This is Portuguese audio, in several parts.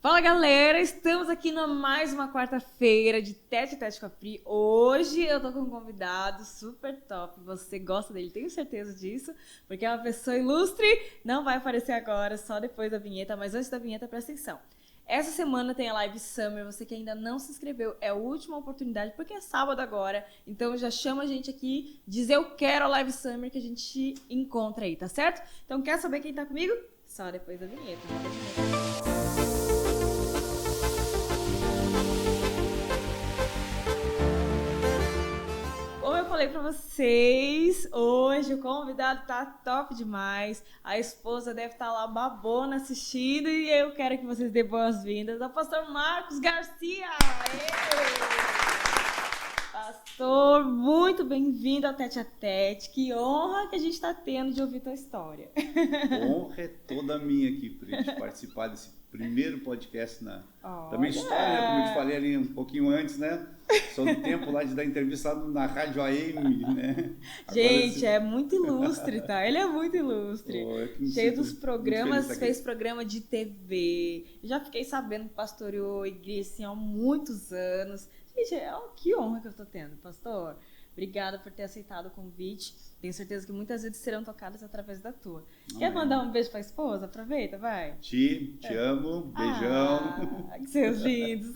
Fala galera, estamos aqui na mais uma quarta-feira de Tete a Tete com a Pri. Hoje eu tô com um convidado super top, você gosta dele, tenho certeza disso, porque é uma pessoa ilustre, não vai aparecer agora, só depois da vinheta, mas antes da vinheta, presta atenção. Essa semana tem a Live Summer, você que ainda não se inscreveu, é a última oportunidade, porque é sábado agora, então já chama a gente aqui, diz eu quero a Live Summer que a gente encontra aí, tá certo? Então quer saber quem tá comigo? Só depois da vinheta. Como eu falei pra vocês, hoje o convidado tá top demais. A esposa deve estar lá babona assistindo e eu quero que vocês dêem boas-vindas ao pastor Marcos Garcia. Pastor, muito bem-vindo ao Tete a Tete. Que honra que a gente está tendo de ouvir tua história. Honra é toda minha aqui, Pri, de participar desse primeiro podcast da minha história, né? Como eu te falei ali um pouquinho antes, né? Só do tempo lá de dar entrevista na Rádio AM, né? Gente, é muito ilustre, tá? Ele é muito ilustre. Cheio dos programas, fez programa de TV. Já fiquei sabendo que pastoreou igreja assim, há muitos anos. Gente, que honra que eu tô tendo, pastor. Obrigada por ter aceitado o convite. Tenho certeza que muitas vezes serão tocadas através da tua. Quer mandar um beijo pra esposa? Aproveita, vai. Te amo, beijão. Que seus lindos.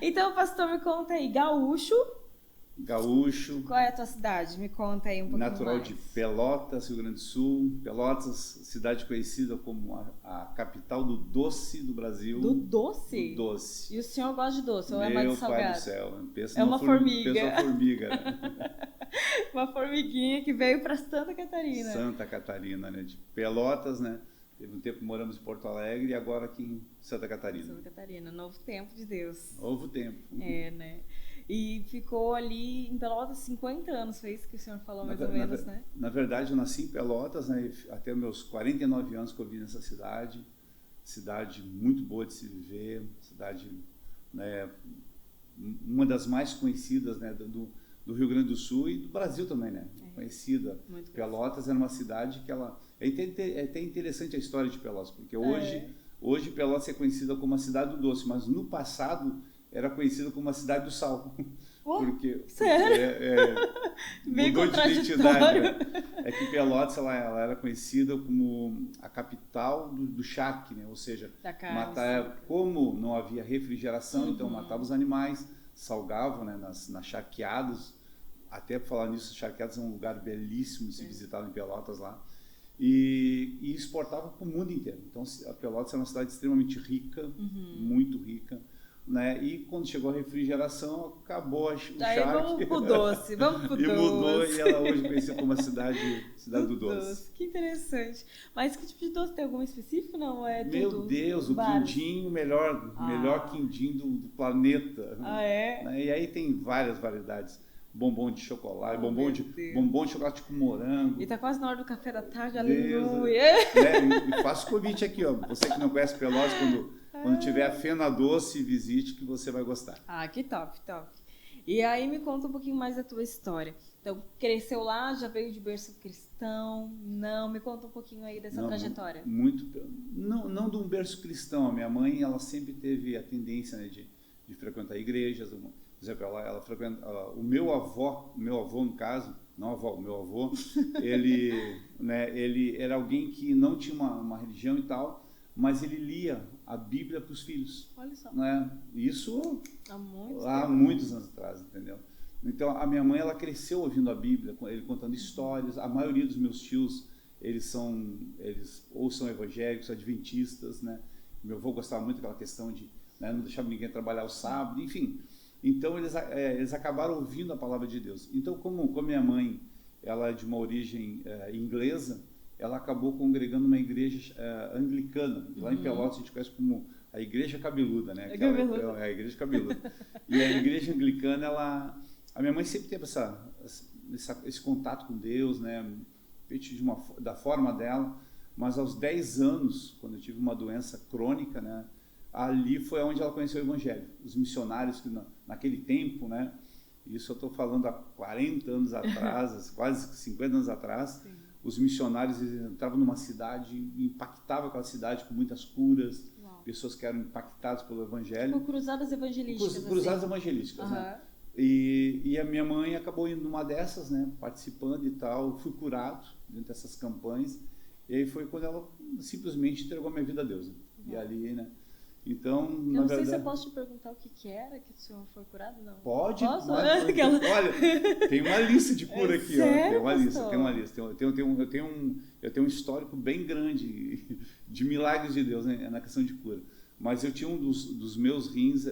Então, pastor, me conta aí, gaúcho. Qual é a tua cidade? Me conta aí um pouquinho Natural mais. de Pelotas, Rio Grande do Sul. Pelotas, cidade conhecida como a capital do doce do Brasil. Do doce? Do doce. E o senhor gosta de doce ou é mais de salgado? Meu pai do céu. Pensa é uma formiga. Pensa uma formiga. Uma formiguinha que veio para Santa Catarina. Santa Catarina, né? De Pelotas, né? Teve um tempo que moramos em Porto Alegre e agora aqui em Santa Catarina. Santa Catarina, novo tempo de Deus. Novo tempo. É, né? E ficou ali em Pelotas 50 anos, foi isso que o senhor falou mais ou menos, né? Na verdade, eu nasci em Pelotas, né? Até meus 49 anos que eu vivi nessa cidade. Cidade muito boa de se viver, cidade, né, uma das mais conhecidas, né, do Rio Grande do Sul e do Brasil também, né? Conhecida. Muito Pelotas era uma cidade que ela... É até interessante a história de Pelotas, porque hoje Pelotas é conhecida como a cidade do doce, mas no passado era conhecida como a cidade do sal. Porque sério? Mudou de identidade. Né? É que Pelotas ela era conhecida como a capital do charque, né? Ou seja, como não havia refrigeração, então matava os animais, salgavam, né, nas charqueadas. Até por falar nisso, charqueadas é um lugar belíssimo de se visitar em Pelotas lá. E exportava para o mundo inteiro. Então a Pelotas é uma cidade extremamente rica, muito rica. Né? E quando chegou a refrigeração, acabou o charque. Vamos pro doce, vamos pro doce. E mudou, e ela hoje conhecida como a cidade do doce. Que interessante. Mas que tipo de doce? Tem algum específico? Não, é tudo? Meu Deus, o quindim, o melhor quindim do planeta. Ah, é? Né? E aí tem várias variedades. Bombom de chocolate, bombom de chocolate com morango. E tá quase na hora do café da tarde, Deus, aleluia. Né? E faço convite aqui, ó. Você que não conhece Pelotas, quando tiver a Fena Doce, visite que você vai gostar. Ah, que top, top. E aí me conta um pouquinho mais da tua história. Então, cresceu lá, já veio de berço cristão? Não, me conta um pouquinho aí dessa trajetória. Não de um berço cristão. A minha mãe, ela sempre teve a tendência, né, de frequentar igrejas. Por exemplo, ela frequenta, o meu avô no caso, não avó, o meu avô, ele era alguém que não tinha uma religião e tal, mas ele lia a Bíblia para os filhos. Olha só. Né? Isso há muitos anos atrás, entendeu? Então, a minha mãe, ela cresceu ouvindo a Bíblia, ele contando histórias. A maioria dos meus tios, eles ou são evangélicos, adventistas, né? Meu avô gostava muito daquela questão de, né, não deixar ninguém trabalhar o sábado, enfim. Então, eles acabaram ouvindo a palavra de Deus. Então, como minha mãe, ela é de uma origem inglesa, ela acabou congregando uma igreja anglicana. Lá em Pelotas a gente conhece como a Igreja Cabeluda, né? É a Igreja Cabeluda. E a Igreja Anglicana, a minha mãe sempre teve esse contato com Deus, né? Da forma dela, mas aos 10 anos, quando eu tive uma doença crônica, né? Ali foi onde ela conheceu o Evangelho. Os missionários que naquele tempo, né? Isso eu estou falando há 40 anos atrás, quase 50 anos atrás. Sim. Os missionários entravam numa cidade e impactavam aquela cidade com muitas curas. Uau. pessoas que eram impactadas pelo evangelho. Tipo cruzadas evangelísticas. Cruzadas evangelísticas, né? E a minha mãe acabou indo numa dessas, né? Participando e tal. Fui curado dentro dessas campanhas. E aí foi quando ela simplesmente entregou a minha vida a Deus. Né? E ali, né? Então, eu na não verdade, sei se eu posso te perguntar o que era que o senhor foi curado, não. Pode. Posso? Pode. Olha, tem uma lista de cura aqui. Sério, ó. Tem uma lista. Eu tenho um histórico bem grande de milagres de Deus, né, na questão de cura. Mas eu tinha um dos meus rins,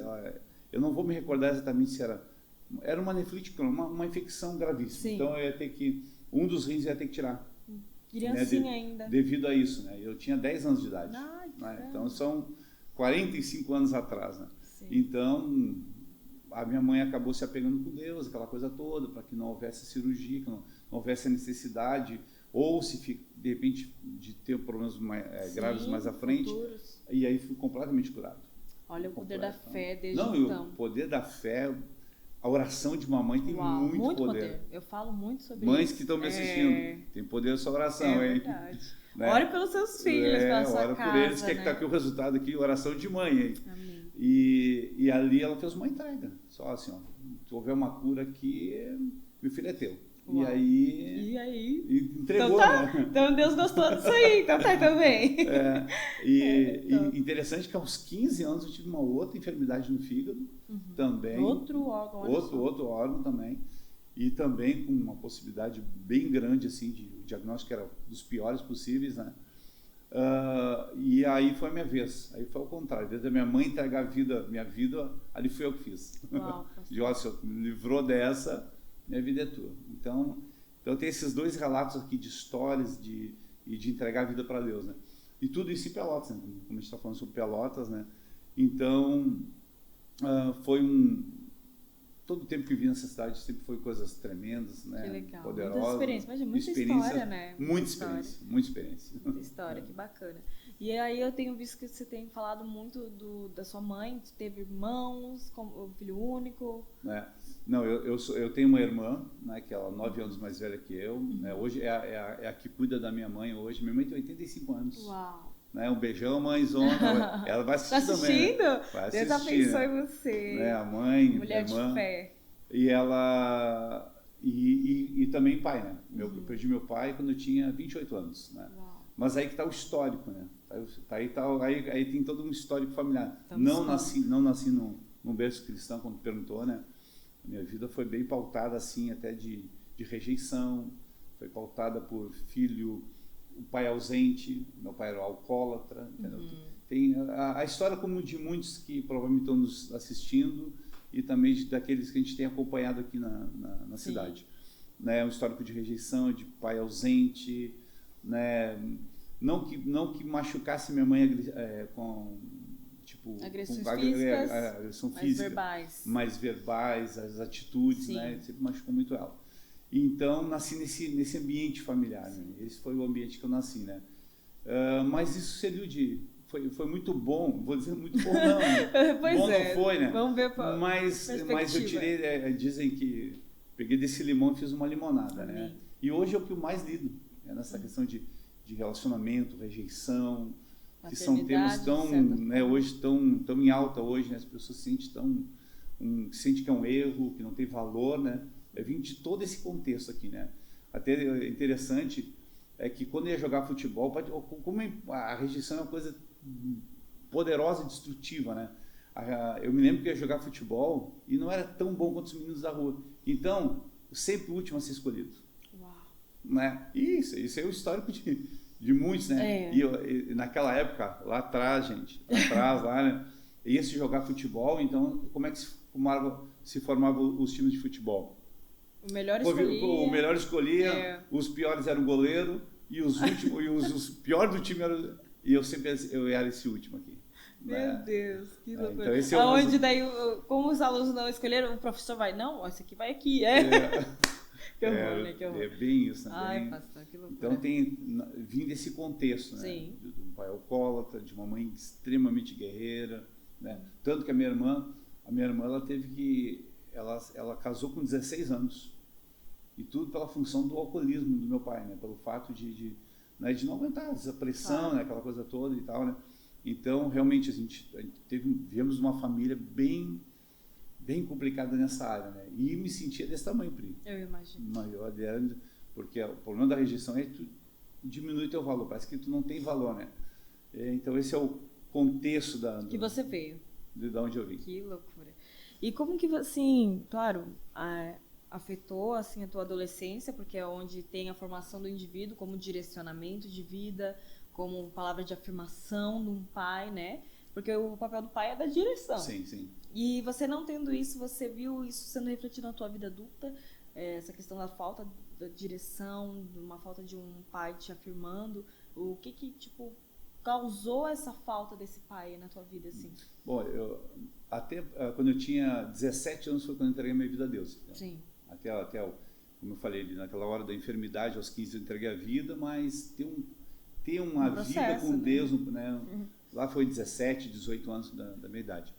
eu não vou me recordar exatamente se era uma nefrite, uma infecção gravíssima. Sim. Então eu ia ter que, um dos rins eu ia ter que tirar. Criancinha, né, ainda. Devido a isso, né? Eu tinha 10 anos de idade. Né? Então são 45 anos atrás, né? Então, a minha mãe acabou se apegando com Deus, aquela coisa toda, para que não houvesse cirurgia, que não houvesse a necessidade, ou se de repente de ter problemas graves mais à frente. Futuros. E aí fui completamente curado. Olha o poder da fé desde então. O poder da fé, a oração de uma mãe tem muito poder. Eu falo muito sobre Mães isso. Que estão me assistindo, tem poder essa oração, hein? Verdade. Né? Ore pelos seus filhos, pela sua ora casa. Ora por eles, né? que está aqui o resultado aqui, oração de mãe. Hein? Amém. E ali ela fez uma entrega. Só assim, ó, se houver uma cura aqui, meu filho é teu. Uau. E aí entregou, então, né? Então Deus gostou disso aí, então tá também. E interessante que aos 15 anos eu tive uma outra enfermidade no fígado, também. Outro órgão. Outro órgão também. E também com uma possibilidade bem grande, assim, o diagnóstico era dos piores possíveis, né? E aí foi a minha vez. Aí foi ao contrário. Em vez da minha mãe entregar minha vida, ali fui eu que fiz. Uau, de ó, se eu me livrou dessa, minha vida é tua. Então tem esses dois relatos aqui de histórias e de entregar a vida para Deus, né? E tudo isso em Pelotas, né? Como a gente está falando sobre Pelotas, né? Então, foi todo o tempo que vi nessa cidade sempre foi coisas tremendas, né? Que legal. Poderosas. Muita experiência, mas muita história, né? Muita experiência. Muita história, que bacana. E aí eu tenho visto que você tem falado muito da sua mãe, teve irmãos, como filho único. Não, eu tenho uma irmã, né, que ela é 9 anos mais velha que eu, né? Hoje é a que cuida da minha mãe hoje. Minha mãe tem 85 anos. Uau! Né? Um beijão, mãezona. Ela vai assistir também. Né? Vai Deus abençoe você. Né? A mãe, mulher a irmã, de fé. E ela... E também pai, né? Eu perdi meu pai quando eu tinha 28 anos, né? Uau. Mas aí que está o histórico, né? Aí tem todo um histórico familiar. Não nasci num berço cristão, como perguntou, né? Minha vida foi bem pautada, assim, até de rejeição. Foi pautada por filho... O pai ausente, meu pai era alcoólatra. Tem a história como de muitos que provavelmente estão nos assistindo e também daqueles que a gente tem acompanhado aqui na cidade. Né? Um histórico de rejeição, de pai ausente, né? Não que machucasse minha mãe com agressões físicas, agressão mais física, verbais. Mais verbais, as atitudes, né? Sempre machucou muito ela. Então, nasci nesse ambiente familiar, né? Esse foi o ambiente que eu nasci, né? Mas isso serviu foi muito bom, vou dizer muito bom não, né? Pois bom não foi, né? Vamos ver mas eu tirei, dizem que peguei desse limão e fiz uma limonada, né? E hoje é o que eu mais lido, nessa questão de relacionamento, rejeição, que são temas tão, né, hoje tão em alta hoje, né? As pessoas sentem que é um erro, que não tem valor, né? Vim de todo esse contexto aqui, né? Até interessante é que quando eu ia jogar futebol, como a rejeição é uma coisa poderosa e destrutiva, né? Eu me lembro que eu ia jogar futebol e não era tão bom quanto os meninos da rua. Então, sempre o último a ser escolhido. Uau. Né? Isso é o histórico de muitos, né? E naquela época, lá atrás, né? Ia se jogar futebol, então como é que se formavam os times de futebol? O melhor escolhia, os piores eram o goleiro e os últimos, os piores do time eram, e eu era esse último aqui. Meu Deus, que loucura. Então esse aonde daí, como os alunos não escolheram, o professor vai, não, esse aqui vai aqui, Que horror, né? Que horror. É bem isso, né? Ai, pastor, que loucura. Então vim desse contexto, né? Sim. De um pai alcoólatra, de uma mãe extremamente guerreira, né? Tanto que a minha irmã ela teve que ela casou com 16 anos. E tudo pela função do alcoolismo do meu pai, né? Pelo fato de não aguentar essa pressão, né? Aquela coisa toda e tal, né? Então, realmente, a gente viemos de uma família bem complicada nessa área, né? E me sentia desse tamanho, Pri. Eu imagino. Maior, porque o problema da rejeição é que tu diminui teu valor, parece que tu não tem valor, né? Então, esse é o contexto que você veio. De onde eu vim. Que loucura. E como que, assim, claro, afetou assim, a tua adolescência, porque é onde tem a formação do indivíduo como direcionamento de vida, como palavra de afirmação de um pai, né? Porque o papel do pai é da direção. Sim, sim. E você não tendo isso, você viu isso sendo refletido na tua vida adulta? Essa questão da falta da direção, de uma falta de um pai te afirmando. O que tipo, causou essa falta desse pai na tua vida, assim? Bom, até quando eu tinha 17 anos foi quando eu entreguei minha vida a Deus. Né? Sim. Até como eu falei, naquela hora da enfermidade, aos 15 eu entreguei a vida, mas ter uma vida com Deus, né? Uhum. Lá foi 17, 18 anos da minha idade.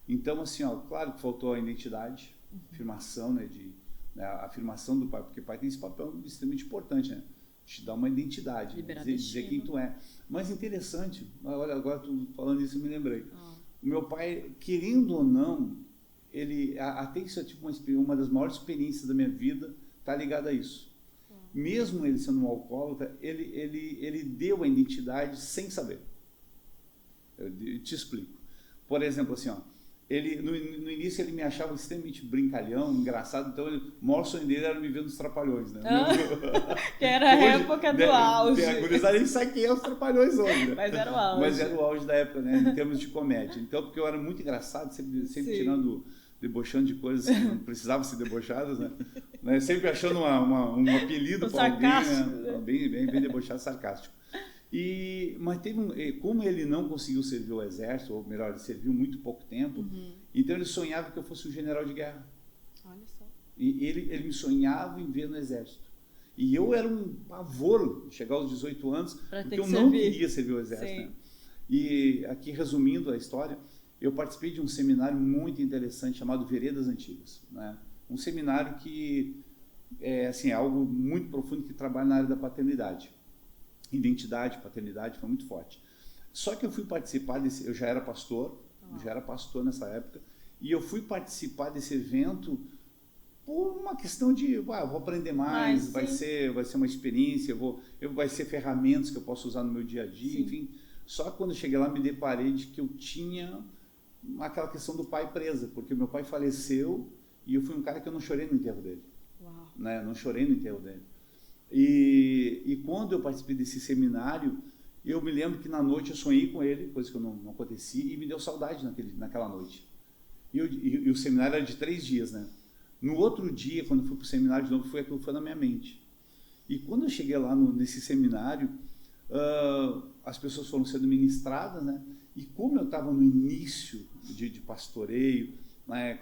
Então, assim, claro que faltou a identidade, afirmação, né, a afirmação do pai, porque o pai tem esse papel extremamente importante, né? Te dar uma identidade, dizer quem tu é. Mas interessante, olha, agora tu falando isso eu me lembrei. O meu pai, querendo ou não, ele até isso é tipo uma das maiores experiências da minha vida, tá ligada a isso. Mesmo ele sendo um alcoólatra, ele deu a identidade sem saber. Eu te explico. Por exemplo, assim, ele no início ele me achava extremamente brincalhão, engraçado, então o maior sonho dele era me ver nos Trapalhões, né? Que era a época do auge. A gurizada nem sabe quem é os Trapalhões hoje, né? Mas era o auge. Mas era o auge da época, né? Em termos de comédia. Então, porque eu era muito engraçado, sempre debochando de coisas que não precisavam ser debochadas, né? Sempre achando um apelido para alguém, né? Bem debochado, sarcástico. Mas como ele não conseguiu servir o exército, ou melhor, ele serviu muito pouco tempo, então ele sonhava que eu fosse um general de guerra. Olha só. E ele me sonhava em ver no exército. E eu era um pavor de chegar aos 18 anos, porque eu não queria servir o exército. Né? E aqui, resumindo a história, eu participei de um seminário muito interessante chamado Veredas Antigas. Né? Um seminário que é algo muito profundo que trabalha na área da paternidade. Identidade, paternidade, foi muito forte. Só que eu fui participar eu já era pastor nessa época, e eu fui participar desse evento por uma questão de, eu vou aprender mais, vai ser uma experiência, vai ser ferramentas que eu posso usar no meu dia a dia, enfim. Só que quando eu cheguei lá me deparei de que eu tinha aquela questão do pai presa, porque meu pai faleceu e eu fui um cara que eu não chorei no enterro dele. Uau. Né? Não chorei no enterro dele. E quando eu participei desse seminário, eu me lembro que na noite eu sonhei com ele, coisa que eu não acontecia, e me deu saudade naquela noite. E o seminário era de 3 dias, né? No outro dia, quando eu fui para o seminário de novo, aquilo foi na minha mente. E quando eu cheguei lá nesse seminário, as pessoas foram sendo ministradas, né? E como eu estava no início de pastoreio, né?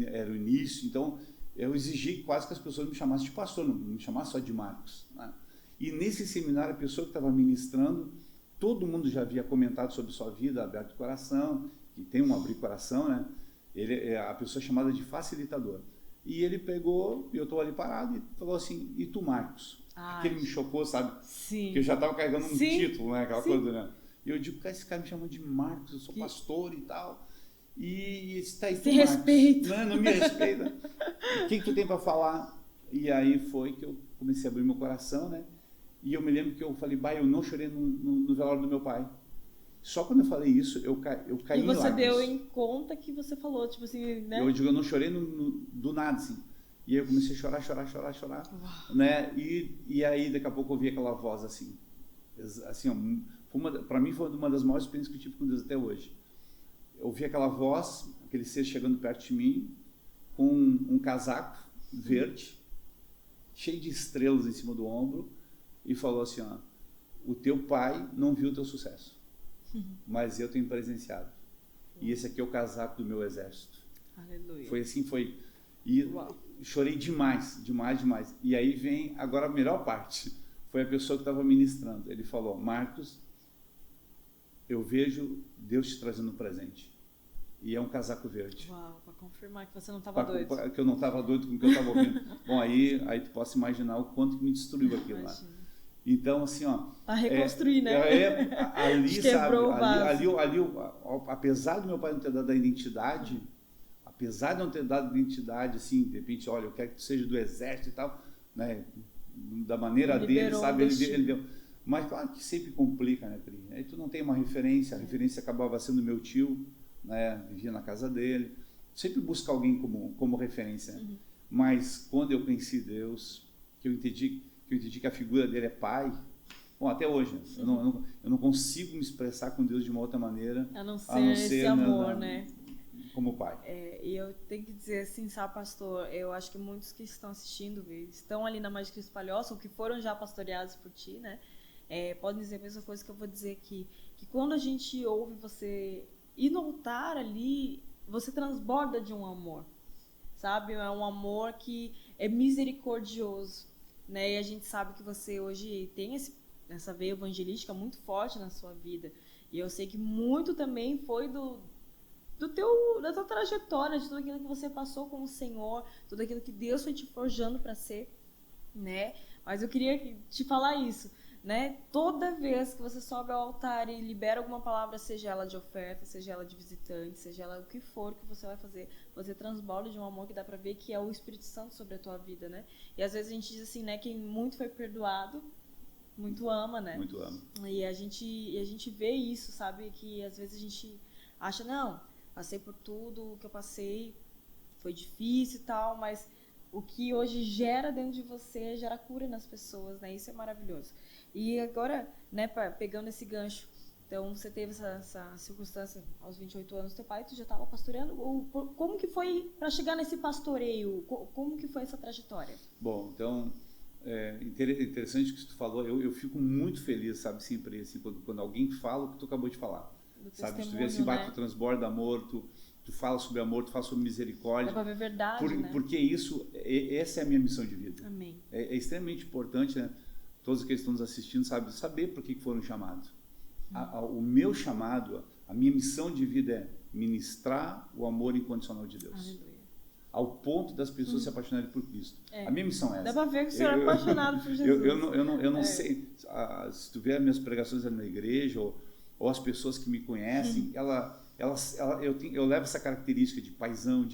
Era o início, então eu exigi quase que as pessoas me chamassem de pastor, não me chamassem só de Marcos. Né? E nesse seminário, a pessoa que estava ministrando, todo mundo já havia comentado sobre sua vida, aberto o coração, que tem um abrir coração, né? Ele é a pessoa chamada de facilitador. E ele pegou, e eu estou ali parado, e falou assim, e tu, Marcos? Que ele me chocou, sabe? Sim. Que eu já estava carregando um título, né? Aquela coisa, né? E eu digo, cara, esse cara me chamou de Marcos, eu sou pastor e tal. E está aí, se respeita. Não me respeita. O que tu tem para falar? E aí foi que eu comecei a abrir meu coração, né? E eu me lembro que eu falei, eu não chorei no velório do meu pai. Só quando eu falei isso, eu caí em lágrimas. E você deu em conta que você falou, tipo assim, né? Eu não chorei do nada, assim. E aí eu comecei a chorar. Né? E aí, daqui a pouco, eu ouvi aquela voz assim. Assim, para mim, foi uma das maiores experiências que eu tive com Deus até hoje. Eu ouvi aquela voz, aquele ser chegando perto de mim, com um casaco verde, cheio de estrelas em cima do ombro, e falou assim, o teu pai não viu o teu sucesso, mas eu tenho presenciado. E esse aqui é o casaco do meu exército. Aleluia. Foi assim, foi. E chorei demais. E aí vem agora a melhor parte. Foi a pessoa que estava ministrando. Ele falou, Marcos, eu vejo Deus te trazendo um presente. E é um casaco verde. Uau, para confirmar que você não estava doido. Que eu não estava doido com o que eu estava ouvindo. Bom, aí tu possa imaginar o quanto que me destruiu aquilo lá. Então, assim, ó... Para reconstruir, né? Ali, Quebrou o vaso. Apesar do meu pai não ter dado a identidade, assim, de repente, olha, eu quero que tu seja do exército e tal, né? Da maneira dele, sabe? Ele deu. Mas claro que sempre complica, né, Pri? Aí tu não tem uma referência, a referência acabava sendo meu tio, né? Vivia na casa dele. Sempre busca alguém como referência. Né? Mas quando eu conheci Deus, que eu entendi que a figura dele é pai, bom, até hoje, né? Eu não consigo me expressar com Deus de uma outra maneira. A não ser esse amor, né? Como pai. E eu tenho que dizer assim, sabe, pastor, eu acho que muitos que estão assistindo, estão ali na Mãe de Cristo Palhoça, ou que foram já pastoreados por ti, né? Podem dizer a mesma coisa que eu vou dizer aqui, que quando a gente ouve você ir no altar ali, você transborda de um amor, sabe? É um amor que é misericordioso, né? E a gente sabe que você hoje tem essa veia evangelística muito forte na sua vida. E eu sei que muito também foi da tua trajetória, de tudo aquilo que você passou com o Senhor, tudo aquilo que Deus foi te forjando para ser, né? Mas eu queria te falar isso, né? Toda vez que você sobe ao altar e libera alguma palavra, seja ela de oferta, seja ela de visitante, seja ela o que for que você vai fazer, você transborda de um amor que dá pra ver que é o Espírito Santo sobre a tua vida, né? E às vezes a gente diz assim, né? Quem muito foi perdoado, muito ama, né? Muito ama. E a gente vê isso, sabe? Que às vezes a gente acha, não, passei por tudo o que eu passei, foi difícil e tal, mas o que hoje gera dentro de você gera cura nas pessoas, né? Isso é maravilhoso. E agora, né, pegando esse gancho, então você teve essa circunstância aos 28 anos, teu pai, tu já estava pastoreando, como que foi para chegar nesse pastoreio? Como que foi essa trajetória? Bom, então, interessante o que tu falou, eu fico muito feliz, sabe, sempre, assim, quando alguém fala o que tu acabou de falar, sabe, se tu vê assim, né? Tu transborda amor, tu fala sobre amor, tu fala sobre misericórdia. Dá pra ver verdade, né? Porque essa é a minha missão de vida. Amém. É extremamente importante, né? Todos aqueles que estão nos assistindo, saber por que foram chamados. O meu chamado, a minha missão de vida é ministrar o amor incondicional de Deus. Aleluia. Ao ponto das pessoas se apaixonarem por Cristo. A minha missão é essa. Dá para ver que o senhor é apaixonado por Jesus. Eu não sei, se tu ver as minhas pregações ali na igreja, ou as pessoas que me conhecem, eu levo essa característica de paisão,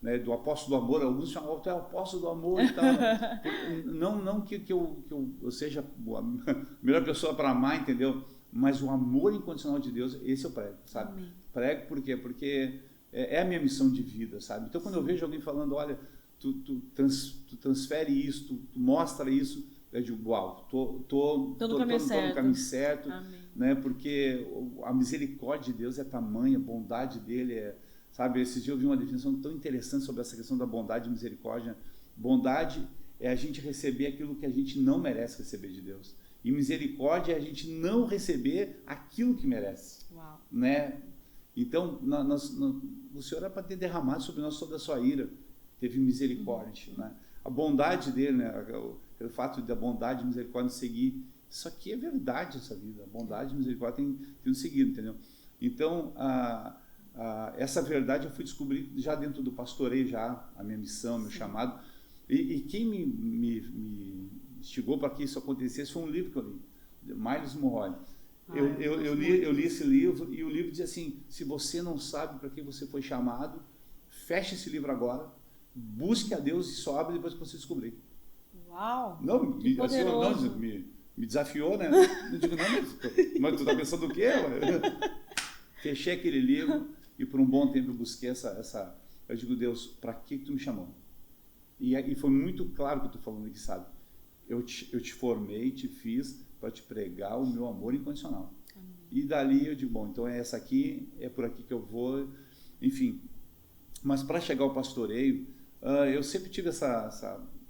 né, do apóstolo do amor. Alguns chamam, tu é o apóstolo do amor e tal. Não que eu seja a melhor pessoa para amar, entendeu? Mas o amor incondicional de Deus, esse eu prego, sabe? Amém. Prego por quê? Porque é a minha missão de vida, sabe? Então, quando eu vejo alguém falando, olha, tu transfere isso, tu mostra isso, eu digo, uau, tô no caminho certo, né? Porque a misericórdia de Deus é tamanha, a bondade dele sabe? Esses dias eu vi uma definição tão interessante sobre essa questão da bondade e misericórdia. Bondade é a gente receber aquilo que a gente não merece receber de Deus. E misericórdia é a gente não receber aquilo que merece. Uau. Né? Então, o Senhor era para ter derramado sobre nós toda a sua ira. Teve misericórdia. Né? A bondade dele, né? O fato da bondade e misericórdia nos seguir. Isso aqui é verdade, essa vida. A bondade e misericórdia tem nos seguido, entendeu? Então, essa verdade eu fui descobrir já dentro do pastoreio, já a minha missão, meu chamado. E quem me instigou para que isso acontecesse foi um livro que eu li, Miles Monroe. Eu li esse livro e o livro diz assim: se você não sabe para que você foi chamado, feche esse livro agora, busque a Deus e só abre depois que você descobrir. Uau! Não, me desafiou, né? Eu digo, não, mas tu tá pensando o quê? Fechei aquele livro e por um bom tempo eu busquei eu digo, Deus, para que tu me chamou? E foi muito claro o que eu estou falando aqui, sabe? Eu te formei, te fiz para te pregar o meu amor incondicional. Amém. E dali eu digo, bom, então é essa aqui, é por aqui que eu vou, enfim. Mas para chegar ao pastoreio, eu sempre tive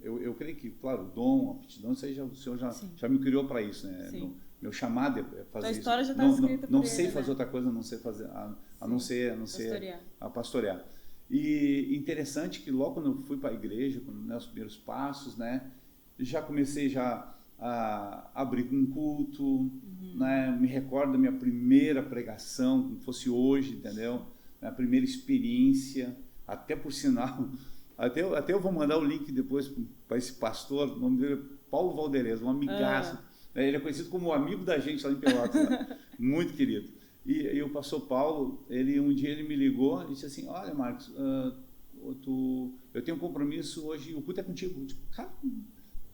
eu creio que, claro, o dom, a aptidão, o Senhor já me criou para isso, né? Meu chamado é fazer isso. A história já está escrita por não ele, sei fazer né? outra coisa, não sei fazer, a não ser a pastorear. E interessante que logo quando eu fui para a igreja, nos primeiros passos, né, já comecei a abrir um culto, né, me recordo da minha primeira pregação, como fosse hoje, entendeu? Minha primeira experiência, até por sinal, até eu vou mandar o link depois para esse pastor, o nome dele é Paulo Valderez, um amigaço. Ele é conhecido como o amigo da gente lá em Pelotas, né? Muito querido. E o pastor Paulo, um dia ele me ligou e disse assim, olha, Marcos, eu tenho um compromisso hoje, o culto é contigo. Eu digo, cara,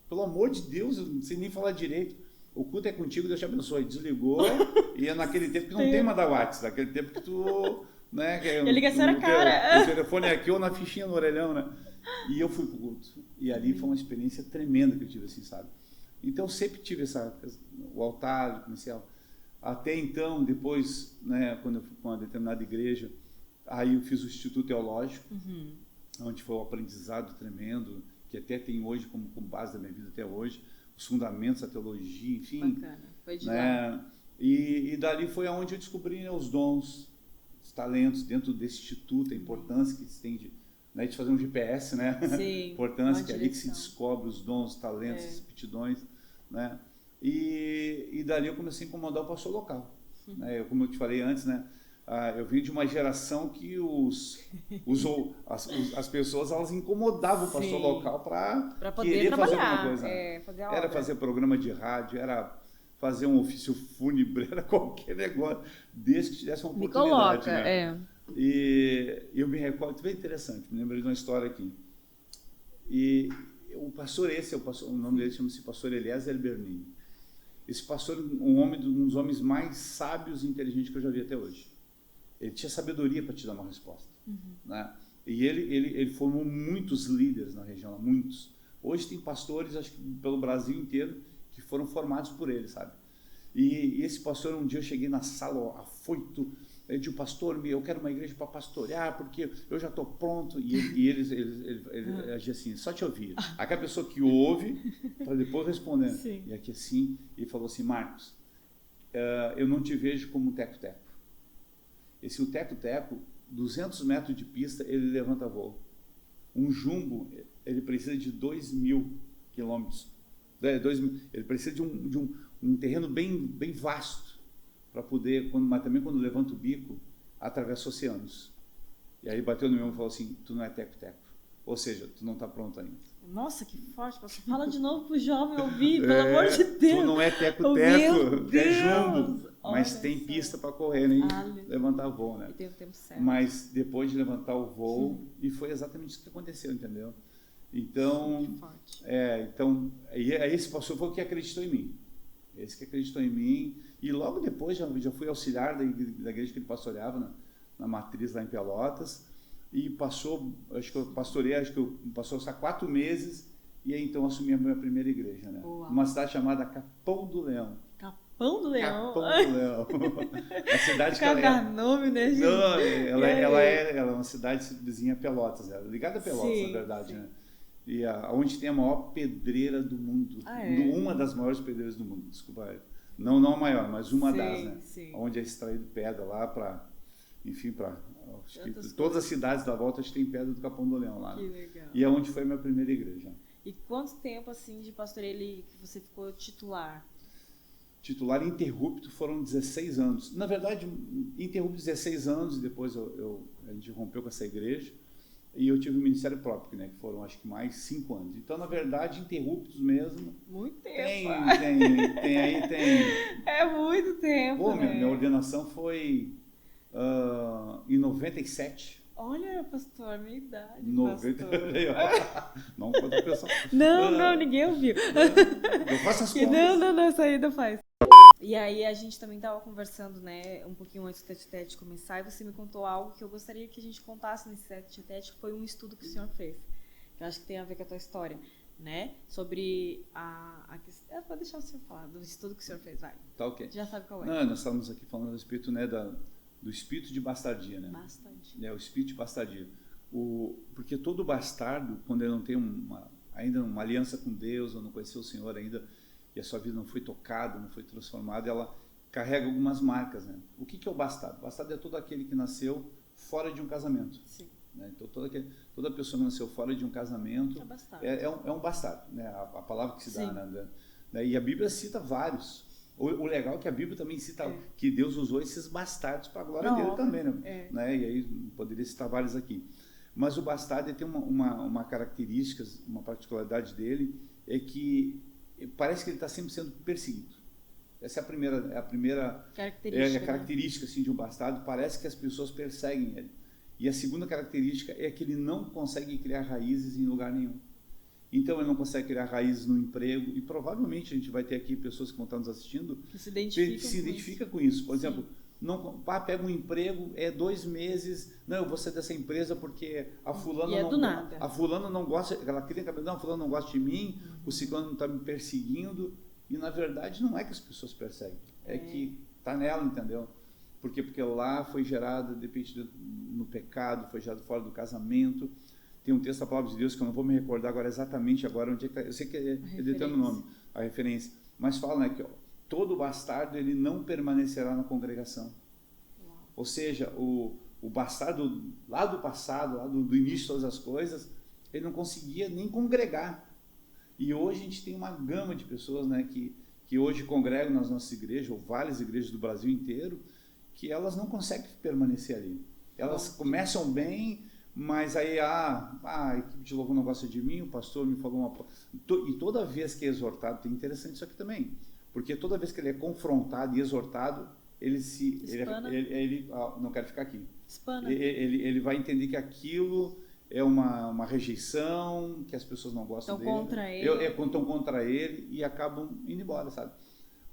pelo amor de Deus, eu não sei nem falar direito. O culto é contigo, Deus te abençoe. Desligou, e é naquele tempo que não tem mais da WhatsApp, naquele tempo que tu... Né, que eu liguei a senhora cara. O telefone é aqui ou na fichinha no orelhão, né? E eu fui pro culto. E ali foi uma experiência tremenda que eu tive, assim, sabe? Então eu sempre tive o altar, comecei até então, depois, né, quando eu fui para uma determinada igreja, aí eu fiz o Instituto Teológico, onde foi um aprendizado tremendo, que até tem hoje como base da minha vida até hoje, os fundamentos da teologia, enfim. Bacana, foi de né? lá. E dali foi aonde eu descobri, né, os dons, os talentos dentro desse instituto, a importância que se tem de fazer um GPS, né? Sim, importância que é ali que se descobre os dons, os talentos, as aptidões, né? E dali eu comecei a incomodar o pastor local. Né? Como eu te falei antes, né? Eu vim de uma geração que as pessoas elas incomodavam o pastor local para querer fazer alguma coisa. Era fazer programa de rádio, era fazer um ofício fúnebre, era qualquer negócio, desde que tivesse uma oportunidade. Me coloca, né? E eu me recordo, bem interessante, me lembrei de uma história aqui. E o pastor o nome dele chama-se pastor Eliezer Bernini. Esse pastor, um dos homens mais sábios e inteligentes que eu já vi até hoje. Ele tinha sabedoria para te dar uma resposta. Né? E ele formou muitos líderes na região, muitos. Hoje tem pastores, acho que pelo Brasil inteiro, que foram formados por ele, sabe? E esse pastor, um dia eu cheguei na sala, afoito, eu disse, pastor, eu quero uma igreja para pastorear, porque eu já estou pronto. E ele agia assim, só te ouvir. Aquela pessoa que ouve, para depois responder. Sim. E aqui assim, ele falou assim, Marcos, eu não te vejo como um teco-teco. O teco-teco, 200 metros de pista, ele levanta voo. Um jumbo, ele precisa de 2.000 quilômetros. Ele precisa de um terreno bem vasto para poder, mas também quando levanta o bico, atravessa oceanos. E aí bateu no meu e falou assim, tu não é teco-teco. Ou seja, tu não está pronto ainda. Nossa, que forte. Fala de novo pro jovem ouvir, pelo amor de Deus. Tu não é teco-teco, tu é jumbo. Mas olha tem só. pista para correr, nem levantar voo, né? E tem o tempo certo. Mas depois de levantar o voo, e foi exatamente isso que aconteceu, entendeu? Então, esse pastor foi o que acreditou em mim. Esse que acreditou em mim. E logo depois já fui auxiliar da igreja que ele pastoreava na matriz lá em Pelotas. E passou só 4 meses. E aí então assumi a minha primeira igreja, né? Uma cidade chamada Capão do Leão. Capão do Leão? Capão do Leão. A cidade que ela é... nome, né, gente? Não, ela é uma cidade vizinha a Pelotas, ligada a Pelotas, sim, na verdade, sim. né? E onde tem a maior pedreira do mundo. Uma das maiores pedreiras do mundo, desculpa. Não a maior, mas uma das, né? Sim. Onde é extraído pedra lá para... Enfim, todas as cidades da volta tem pedra do Capão do Leão lá. Que legal. E é onde foi a minha primeira igreja. E quanto tempo, assim, de pastoreio que você ficou titular? Titular ininterrupto foram 16 anos. Na verdade, interrupto 16 anos, e depois a gente rompeu com essa igreja, e eu tive um ministério próprio, né, que foram acho que mais 5 anos. Então, na verdade, interruptos mesmo... Muito tempo. Tem. É muito tempo, Pô, né? minha ordenação foi em 97. Olha, pastor, minha idade, 90. pastor. Não, quando o pessoal... Não, ninguém ouviu. Eu faço as contas. Não, essa aí não faz. E aí a gente também estava conversando, né, um pouquinho antes do tete-tete começar, e você me contou algo que eu gostaria que a gente contasse nesse tete-tete, que foi um estudo que o senhor fez, que eu acho que tem a ver com a tua história, né, sobre pode deixar o senhor falar, do estudo que o senhor fez, vai. Tá ok. Já sabe qual é. Não, nós estamos aqui falando a respeito, né, do espírito de bastardia, né? Bastardia. O espírito de bastardia. Porque todo bastardo, quando ele não tem ainda uma aliança com Deus, ou não conheceu o Senhor ainda, e a sua vida não foi tocada, não foi transformada, ela carrega algumas marcas, né? O que é o bastardo? O bastardo é todo aquele que nasceu fora de um casamento. Sim. Né? Então, toda pessoa que nasceu fora de um casamento é um bastardo, né? A palavra que se dá, né? E a Bíblia cita vários. O legal é que a Bíblia também cita que Deus usou esses bastardos para a glória dele também, né? E aí poderia citar vários aqui. Mas o bastardo tem uma característica, uma particularidade dele, é que parece que ele está sempre sendo perseguido. Essa é a primeira característica assim, de um bastardo. Parece que as pessoas perseguem ele. E a segunda característica é que ele não consegue criar raízes em lugar nenhum. Então ele não consegue criar raízes no emprego, e provavelmente a gente vai ter aqui pessoas que vão estar nos assistindo que se identificam com isso. Por exemplo, não, pega um emprego, 2 meses, não, eu vou sair dessa empresa porque a fulana a fulana não gosta, ela cria cabelo, não, a fulana não gosta de mim, o ciclano não está me perseguindo, e na verdade não é que as pessoas perseguem, é que está nela, entendeu? Porque lá foi gerada, de repente, no pecado, foi gerado fora do casamento. Tem um texto da Palavra de Deus que eu não vou me recordar exatamente onde é que eu sei que ele tem o nome, a referência, mas fala, né, que todo bastardo ele não permanecerá na congregação. Uau. Ou seja, o bastardo lá do passado, lá do início de todas as coisas, ele não conseguia nem congregar. E hoje a gente tem uma gama de pessoas, né, que hoje congregam nas nossas igrejas, ou várias igrejas do Brasil inteiro, que elas não conseguem permanecer ali. Elas começam bem, mas aí a equipe de louvor não gosta de mim, o pastor me falou e toda vez que é exortado, tem interessante isso aqui também, porque toda vez que ele é confrontado e exortado, ele não quer ficar aqui. Ele vai entender que aquilo é uma rejeição, que as pessoas não gostam dele. Estão contra ele e acabam indo embora, sabe?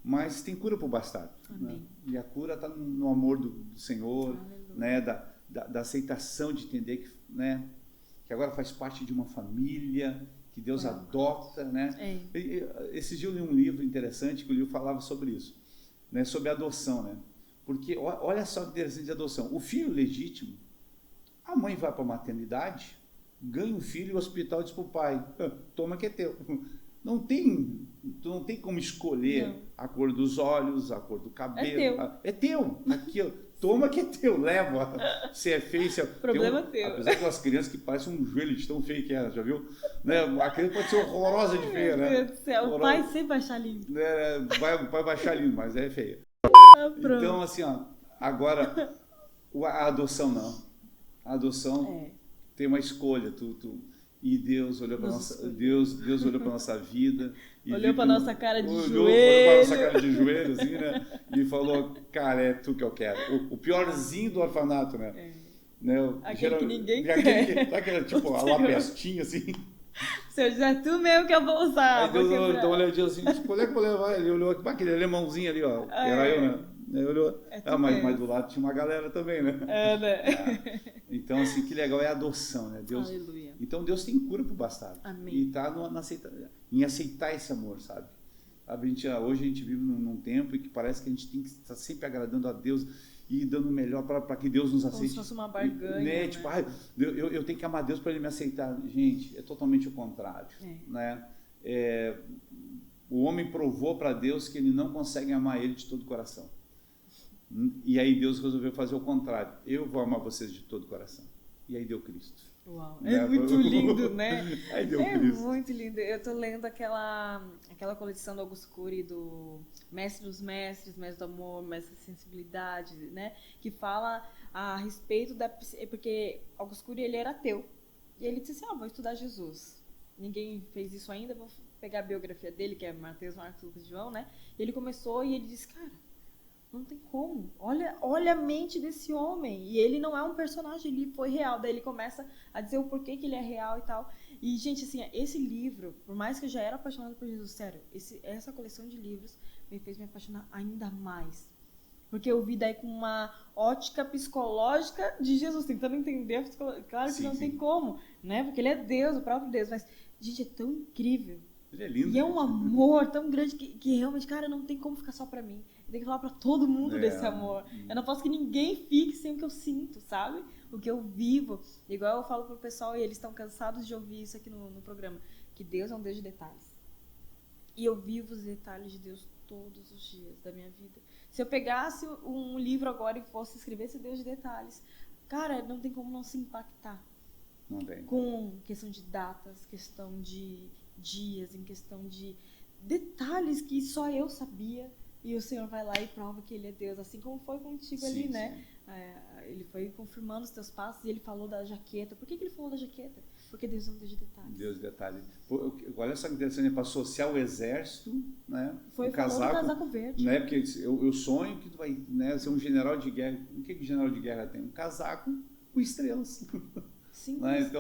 Mas tem cura para o bastardo. Né? E a cura está no amor do Senhor, né? Da aceitação de entender que, né? Que agora faz parte de uma família, que Deus adota. Né? Esse dia eu li um livro interessante, que o livro falava sobre isso, né? Sobre adoção. Né? Porque olha só que interessante de adoção. O filho legítimo, a mãe vai para a maternidade, ganha o filho, e o hospital diz para o pai, toma que é teu. Tu não tem como escolher a cor dos olhos, a cor do cabelo. É teu. Aqui, ó, toma que é teu, leva. Se é feio, se é... Problema teu. Apesar de aquelas crianças que parecem um joelho de tão feio que é, já viu? Né? A criança pode ser horrorosa de feia, né? Meu Deus do céu, o pai sempre vai achar lindo. O pai vai achar lindo, mas é feia. Então, assim, ó, agora, a adoção não. A adoção tem uma escolha. E Deus olhou para Deus olhou para nossa vida, e olhou para nossa cara de joelho, olhou para nossa cara de joelho, assim, né? E falou, cara, é tu que eu quero. O piorzinho do orfanato, né? Né? Aquele que ninguém quer. Sabe aquela, tipo, a lapestinha, assim? Senhor, diz, é tu mesmo que eu vou usar. Aí Deus dá uma olhadinha assim, qual é que eu vou levar? Ele olhou aquele alemãozinho ali, ó. Era eu, né? Ele olhou. Mas do lado tinha uma galera também, né? Né? Então, assim, que legal é a adoção, né? Deus, aleluia. Então, Deus tem cura pro bastardo. Amém. E está em aceitar esse amor, sabe? Hoje a gente vive num tempo em que parece que a gente tem que estar sempre agradando a Deus e dando o melhor para que Deus nos aceite. Como se fosse uma barganha. Né? Tipo, eu tenho que amar Deus para Ele me aceitar. Gente, é totalmente o contrário. Né? O homem provou para Deus que ele não consegue amar Ele de todo o coração. E aí Deus resolveu fazer o contrário. Eu vou amar vocês de todo o coração. E aí deu Cristo. Uau, é muito lindo, né? Aí deu Cristo. Muito lindo. Eu tô lendo aquela coleção do Augusto Cury, do Mestre dos Mestres, Mestre do Amor, Mestre da Sensibilidade, né? Que fala a respeito da... Porque Augusto Cury, ele era ateu. E ele disse assim, vou estudar Jesus. Ninguém fez isso ainda, vou pegar a biografia dele, que é Mateus, Marcos, Lucas e João, né? E ele começou e ele disse, cara, não tem como. Olha a mente desse homem. E ele não é um personagem, ele foi real. Daí ele começa a dizer o porquê que ele é real e tal. E, gente, assim, esse livro, por mais que eu já era apaixonada por Jesus, sério, essa coleção de livros me fez me apaixonar ainda mais. Porque eu vi daí com uma ótica psicológica de Jesus, tentando entender a psicologia. Claro que não tem como, né? Porque ele é Deus, o próprio Deus. Mas, gente, é tão incrível. Ele é lindo. E é um amor tão grande que realmente, cara, não tem como ficar só pra mim. Eu tenho que falar pra todo mundo desse amor. Eu não posso que ninguém fique sem o que eu sinto, sabe? O que eu vivo. Igual eu falo pro pessoal, e eles estão cansados de ouvir isso aqui no programa, que Deus é um Deus de detalhes. E eu vivo os detalhes de Deus todos os dias da minha vida. Se eu pegasse um livro agora e fosse escrever esse Deus de detalhes, cara, não tem como não se impactar. Não tem. Com questão de datas, questão de dias, em questão de detalhes que só eu sabia. E o Senhor vai lá e prova que Ele é Deus, assim como foi contigo ali, né? Ele foi confirmando os teus passos e ele falou da jaqueta. Por que ele falou da jaqueta? Porque Deus é um Deus de detalhes. Deus de detalhe. Olha só que interessante, para associar o exército, né? Foi o casaco verde. Né? Porque eu sonho que tu vai, né, ser um general de guerra. O que o general de guerra tem? Um casaco com estrelas. Sim, né?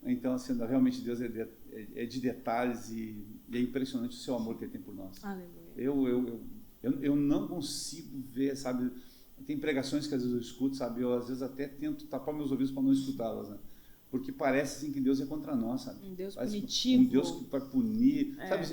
Então, assim, realmente Deus é de detalhes e é impressionante o seu amor que Ele tem por nós. Aleluia. Eu não consigo ver, sabe? Tem pregações que às vezes eu escuto, sabe? Eu às vezes até tento tapar meus ouvidos para não escutá-las, né? Porque parece assim que Deus é contra nós, sabe? Um Deus parece punitivo. Um Deus que vai punir. Sabe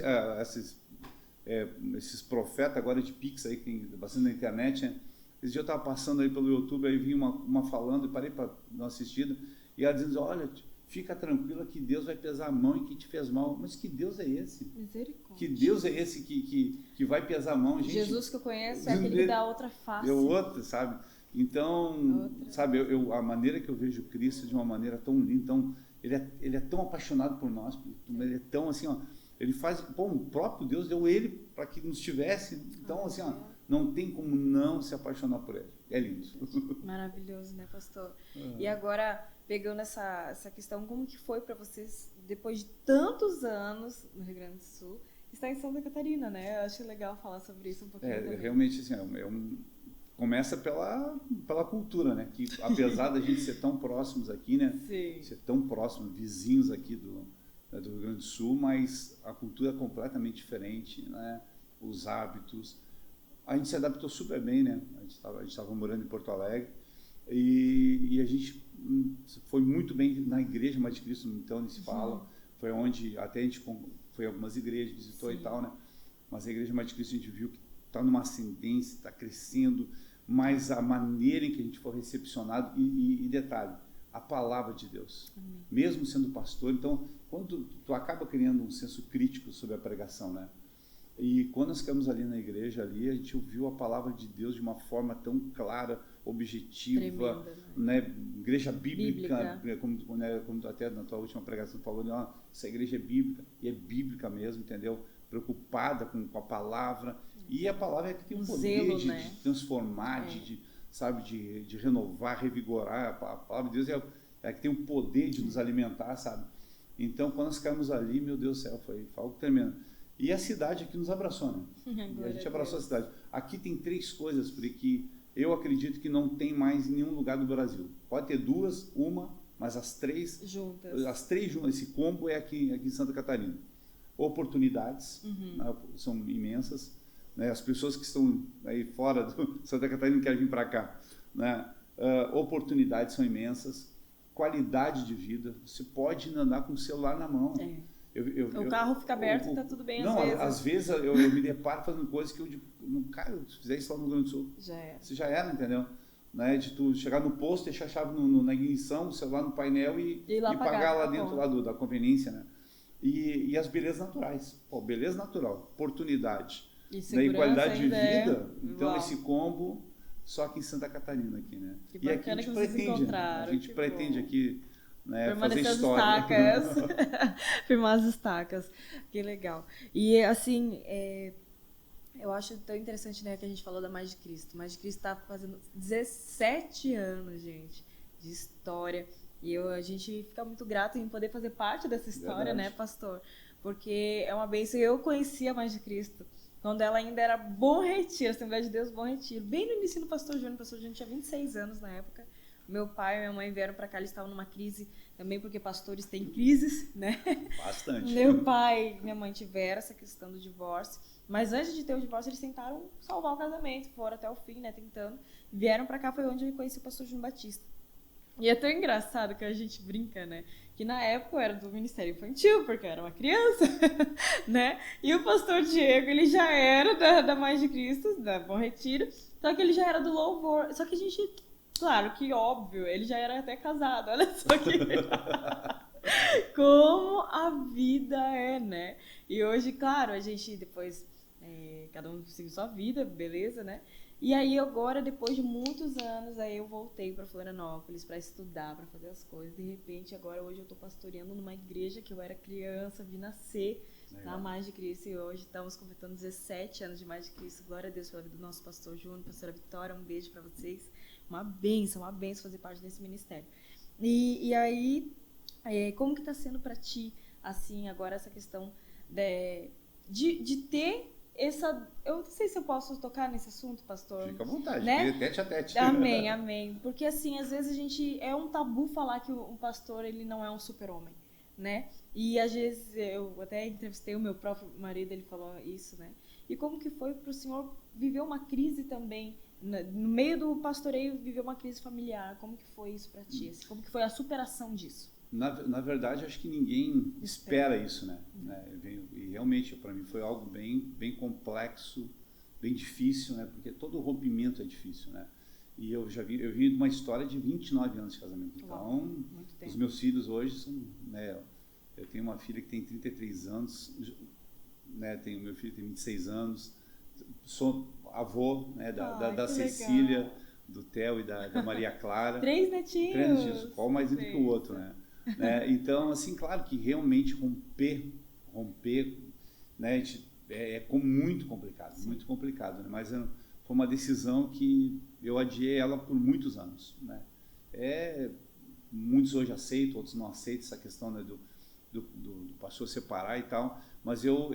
esses profetas agora de Pix aí que tem bastante na internet, né? Esse dia eu estava passando aí pelo YouTube, aí vi uma falando, e parei para dar uma assistida, e ela dizendo, olha, fica tranquila que Deus vai pesar a mão em quem te fez mal. Mas que Deus é esse? Misericórdia. Que Deus é esse que vai pesar a mão? Gente, Jesus que eu conheço é aquele que dá outra face. É outra, sabe? Então, sabe, a maneira que eu vejo Cristo de uma maneira tão linda, então, ele é tão apaixonado por nós, ele é tão assim, ó, ele faz, o próprio Deus deu ele para que nos tivesse, então, assim, ó, não tem como não se apaixonar por ele. É lindo. Maravilhoso, né, pastor? E agora, pegando essa questão, como que foi para vocês, depois de tantos anos no Rio Grande do Sul, estar em Santa Catarina, né? Eu acho legal falar sobre isso um pouquinho também. Realmente, assim, começa pela cultura, né? Que apesar da gente ser tão próximos aqui, né? Sim. Ser tão próximos, vizinhos aqui do Rio Grande do Sul, mas a cultura é completamente diferente, né? Os hábitos. A gente se adaptou super bem, né? A gente estava morando em Porto Alegre e a gente foi muito bem na Igreja Mãe de Cristo, então eles falam. Foi onde até a gente foi a algumas igrejas, visitou e tal, né? Mas a Igreja Mãe de Cristo a gente viu que está numa ascendência, está crescendo, mas a maneira em que a gente foi recepcionado, e detalhe, a palavra de Deus, mesmo sendo pastor, então, quando tu acaba criando um senso crítico sobre a pregação, né? E quando nós ficamos ali na igreja, a gente ouviu a palavra de Deus de uma forma tão clara, objetiva, tremenda, né? Igreja bíblica. Como até na tua última pregação falou, essa igreja é bíblica, e é bíblica mesmo, entendeu? Preocupada com a palavra, e a palavra é que tem o poder zelo, de né? transformar, de renovar, revigorar. A palavra de Deus é que tem o poder de nos alimentar, sabe? Então, quando nós ficamos ali, meu Deus do céu, foi algo tremendo. E a cidade aqui nos abraçou, né? E a gente abraçou a cidade. Aqui tem 3 coisas, porque eu acredito que não tem mais em nenhum lugar do Brasil. Pode ter 2, mas as 3 juntas. As 3 juntas, esse combo é aqui em Santa Catarina. Oportunidades, né, são imensas, né? As pessoas que estão aí fora do Santa Catarina querem vir para cá, né? Oportunidades são imensas, qualidade de vida, você pode andar com o celular na mão. O carro fica aberto e está tudo bem, às vezes eu me deparo fazendo coisas que eu digo, cara, se fizer isso lá no Rio Grande do Sul, você já era, entendeu? Né, de tu chegar no posto, deixar a chave na ignição, o celular no painel e pagar lá dentro lá da conveniência, né? E as belezas naturais. Beleza natural, oportunidade, e qualidade de vida. Então, esse combo, só aqui em Santa Catarina, aqui, né? Que e aqui a gente pretende aqui, né, fazer história. Firmar as estacas. Que legal. E, assim, eu acho tão interessante, né, que a gente falou da Mais de Cristo. Mais de Cristo está fazendo 17 anos, gente, de história. E a gente fica muito grato em poder fazer parte dessa história, né, pastor? Porque é uma bênção. Eu conhecia a Mais de Cristo quando ela ainda era Bom Retiro, Assembleia de Deus Bom Retiro. Bem no início do pastor Júnior. O pastor Júnior tinha 26 anos na época. Meu pai e minha mãe vieram para cá, eles estavam numa crise também, porque pastores têm crises, né? Bastante. Meu pai e minha mãe tiveram essa questão do divórcio. Mas antes de ter o divórcio, eles tentaram salvar o casamento. Foram até o fim, né, tentando. Vieram para cá, foi onde eu conheci o pastor Júnior Batista. E é tão engraçado que a gente brinca, né? Que na época eu era do Ministério Infantil, porque eu era uma criança, né? E o pastor Diego, ele já era da Mais de Cristo, da Bom Retiro, só que ele já era do louvor. Só que a gente, claro que óbvio, ele já era até casado, olha só que como a vida é, né? E hoje, claro, a gente depois, cada um seguiu sua vida, beleza, né? E aí agora, depois de muitos anos, aí eu voltei para Florianópolis para estudar, para fazer as coisas. De repente, agora hoje eu estou pastoreando numa igreja que eu era criança, vi nascer na Mais de Cristo. E hoje estamos completando 17 anos de Mais de Cristo. Glória a Deus pela vida do nosso pastor Júnior, pastora Vitória, um beijo para vocês. uma bênção fazer parte desse ministério. E aí, como que está sendo para ti, assim, agora essa questão de ter essa... Eu não sei se eu posso tocar nesse assunto, pastor. Fica à vontade, né? Tete a tete. Amém, amém. Porque, assim, às vezes é um tabu falar que um pastor, ele não é um super-homem, né? E, às vezes, eu até entrevistei o meu próprio marido, ele falou isso, né? E como que foi para o senhor viver uma crise também, no meio do pastoreio, viver uma crise familiar? Como que foi isso para ti? Como que foi a superação disso? Na verdade, acho que ninguém espera isso, né? E realmente, para mim, foi algo bem complexo, bem difícil, né? Porque todo rompimento é difícil, né? E eu vi uma história de 29 anos de casamento. Então, os meus filhos hoje são, né? Eu tenho uma filha que tem 33 anos, né? Meu filho tem 26 anos. Sou avô, né? Da Cecília, legal. Do Theo e da Maria Clara. 3 netinhos. Qual mais lindo que o outro, né? Então, assim, claro que realmente romper, né, muito complicado, Sim. muito complicado, né? Mas foi uma decisão que eu adiei ela por muitos anos, né? Muitos hoje aceitam, outros não aceitam essa questão, né, do pastor separar e tal, mas eu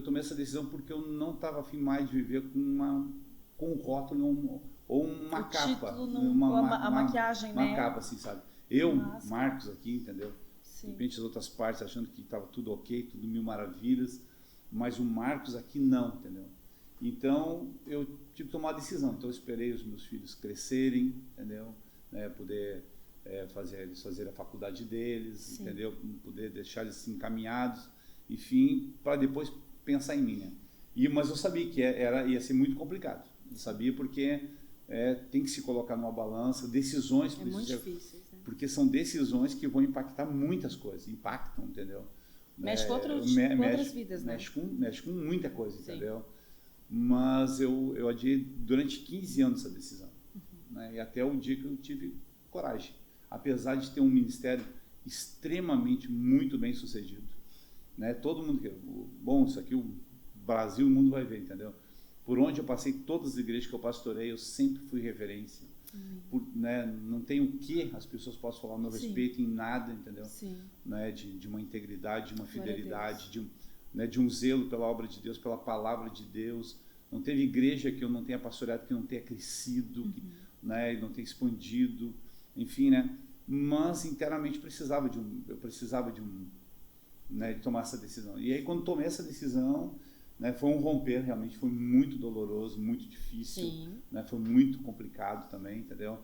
tomei essa decisão porque eu não estava afim mais de viver com um rótulo ou uma capa, a maquiagem, né? Uma capa, assim, sabe? Marcos aqui, entendeu? Sim. De repente as outras partes achando que estava tudo ok, tudo mil maravilhas, mas o Marcos aqui não, entendeu? Então eu tive que tomar uma decisão. Então eu esperei os meus filhos crescerem, entendeu? Poder fazer a faculdade deles, Sim. entendeu? Poder deixar eles encaminhados, enfim, para depois pensar em mim, né? Mas eu sabia que ia ser muito complicado. Eu sabia porque tem que se colocar numa balança, decisões... muito difíceis, né? Porque são decisões que vão impactar muitas coisas, impactam, entendeu? Mexe com outras vidas, né? Mexe com muita coisa, Sim. entendeu? Mas eu adiei durante 15 anos essa decisão. Né? E até o dia que eu tive coragem. Apesar de ter um ministério extremamente muito bem sucedido. Né? Todo mundo... Bom, isso aqui o Brasil, o mundo vai ver, entendeu? Por onde eu passei, todas as igrejas que eu pastorei, eu sempre fui referência. Né, não tem o que as pessoas possam falar a meu respeito em nada, entendeu? Né, de uma integridade, de uma fidelidade, de um zelo pela obra de Deus, pela palavra de Deus. Não teve igreja que eu não tenha pastoreado que não tenha crescido, né, não tenha expandido, enfim, né? Mas internamente eu precisava de tomar essa decisão. E aí quando tomei essa decisão, né, foi um romper, realmente foi muito doloroso, muito difícil, né, foi muito complicado também, entendeu?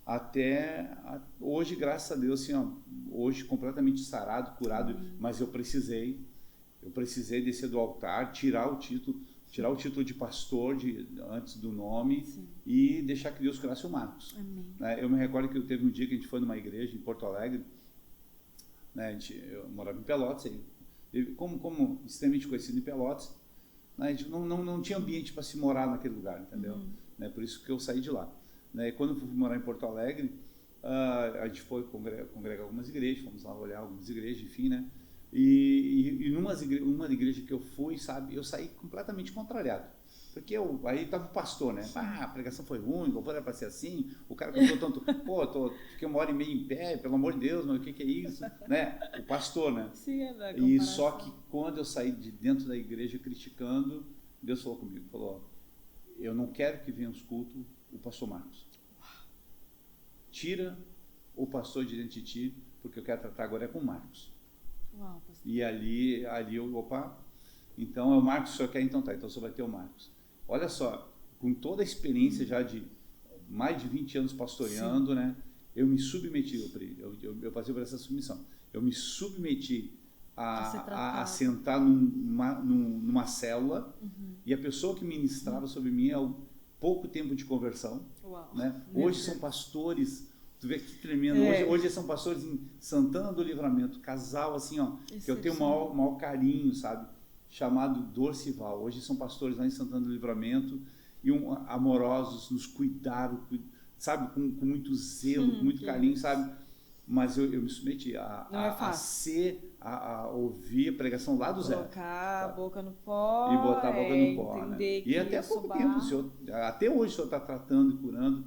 Até hoje, graças a Deus, assim, ó, hoje completamente sarado, curado, mas eu precisei descer do altar, tirar o título de pastor antes do nome e deixar que Deus curasse o Marcos. Né, eu me recordo que teve um dia que a gente foi numa igreja em Porto Alegre, né, eu morava em Pelotas, como extremamente conhecido em Pelotas, a gente não tinha ambiente para se morar naquele lugar, entendeu? Né, por isso que eu saí de lá. Né, quando eu fui morar em Porto Alegre, a gente foi congregar algumas igrejas, fomos lá olhar algumas igrejas, enfim, né? E numa igreja que eu fui, sabe, eu saí completamente contrariado. Porque aí estava o pastor, né? A pregação foi ruim, não era para ser assim, o cara contou tanto, fiquei 1h30 em pé, pelo amor de Deus, mas o que é isso? Né? O pastor, né? Sim, e só que quando eu saí de dentro da igreja criticando, Deus falou comigo, falou, eu não quero que venha aos cultos o pastor Marcos. Tira o pastor de dentro de ti, porque eu quero tratar agora com o Marcos. Uau, pastor. E ali então é o Marcos, o senhor quer? Então tá, então o senhor vai ter o Marcos. Olha só, com toda a experiência já de mais de 20 anos pastoreando, né? Eu me submeti, eu passei por essa submissão. Eu me submeti a sentar numa célula e a pessoa que ministrava sobre mim pouco tempo de conversão. Uau. Né? Hoje são pastores, tu vê que tremendo, hoje são pastores em Santana do Livramento, casal assim, ó, que eu tenho o maior carinho, sabe? Chamado Dorcival. Hoje são pastores lá em Santana do Livramento e amorosos, nos cuidaram, sabe? Com muito zelo, com muito carinho, sabe? Mas eu me submeti a ouvir a pregação lá do zero. Colocar a boca no pó. E botar a boca no pó, né? Entender E até há pouco tempo, até hoje o senhor está tratando e curando,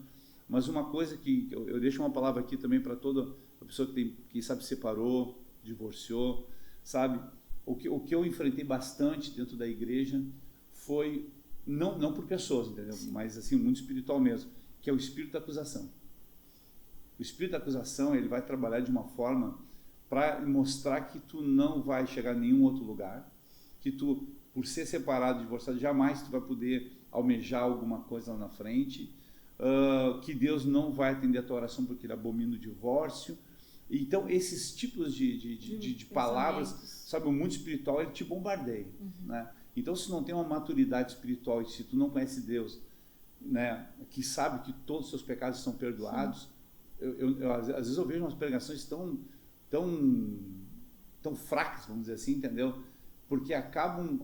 Mas uma coisa que eu deixo uma palavra aqui também para toda a pessoa que sabe, separou, divorciou, sabe? O que eu enfrentei bastante dentro da igreja foi, não por pessoas, entendeu? Sim. Mas assim, muito espiritual mesmo, que é o espírito da acusação. O espírito da acusação, ele vai trabalhar de uma forma para mostrar que tu não vai chegar em nenhum outro lugar, que tu, por ser separado, divorciado, jamais tu vai poder almejar alguma coisa lá na frente, que Deus não vai atender a tua oração porque ele abomina o divórcio. Então, esses tipos de palavras, sabe, o mundo espiritual, ele te bombardeia, né? Então, se não tem uma maturidade espiritual e se tu não conhece Deus, né, que sabe que todos os seus pecados são perdoados, às vezes eu vejo umas pregações tão fracas, vamos dizer assim, entendeu? Porque acabam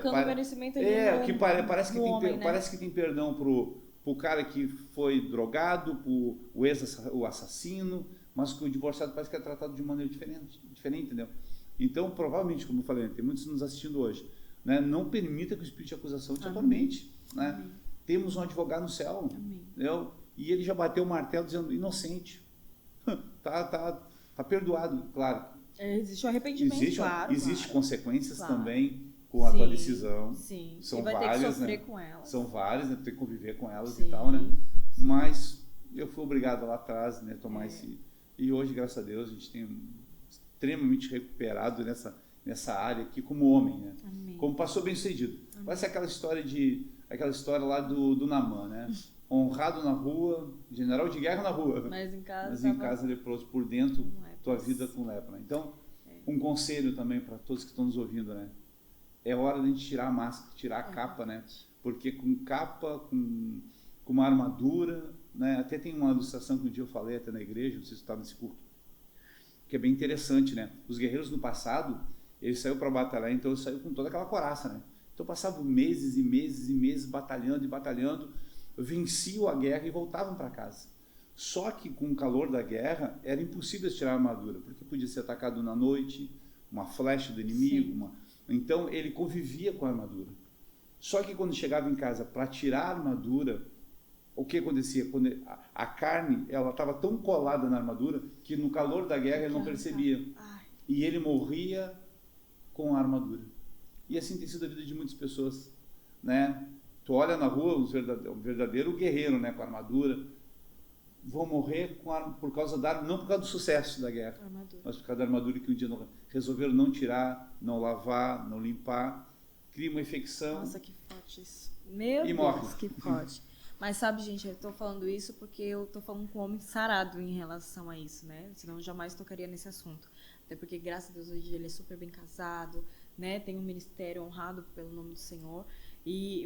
colocando o merecimento ali que parece que tem perdão pro cara que foi drogado, o assassino, mas que o divorciado parece que é tratado de maneira diferente, entendeu? Então, provavelmente, como eu falei, tem muitos nos assistindo hoje, né? Não permita que o espírito de acusação te atormente, né? Amém. Temos um advogado no céu, entendeu? E ele já bateu o martelo dizendo inocente, tá perdoado, claro. Existe o arrependimento, existe consequências também com a tua decisão. Sim. São e vai várias, ter que sofrer né? com elas. São várias, né? Tem que conviver com elas e tal, né? Mas eu fui obrigado lá atrás, né, tomar esse... E hoje, graças a Deus, a gente tem extremamente recuperado nessa área aqui como homem, né? Amém. Como pastor bem-sucedido. Parece aquela história lá do Naamã, né? Honrado na rua, general de guerra na rua. Mas em casa leproso, por dentro, tua vida com lepra, né? Então, um conselho também para todos que estão nos ouvindo, né? É hora de a gente tirar a máscara, tirar a capa, né? Porque com capa, com uma armadura, né? Até tem uma ilustração que um dia eu falei até na igreja, não sei se estava nesse culto, que é bem interessante, né? Os guerreiros no passado, eles saíram para batalhar, então eles saíram com toda aquela coraça, né? Então passavam meses e meses e meses batalhando e batalhando, venciam a guerra e voltavam para casa. Só que com o calor da guerra era impossível tirar a armadura, porque podia ser atacado na noite, uma flecha do inimigo, então ele convivia com a armadura. Só que quando chegava em casa para tirar a armadura, o que acontecia? Quando a carne ela estava tão colada na armadura que no calor da guerra ele não percebia. E ele morria com a armadura. E assim tem sido a vida de muitas pessoas, né? Tu olha na rua o verdadeiro guerreiro, né, com a armadura, vão morrer por causa não por causa do sucesso da guerra, mas por causa da armadura que um dia resolveram não tirar, não lavar, não limpar, cria uma infecção. Nossa, que forte isso. Meu Deus, morre. Que forte. Mas sabe, gente, eu tô falando isso porque eu tô falando com um homem sarado em relação a isso, né? Senão eu jamais tocaria nesse assunto. Até porque, graças a Deus, hoje ele é super bem casado, né? Tem um ministério honrado pelo nome do Senhor.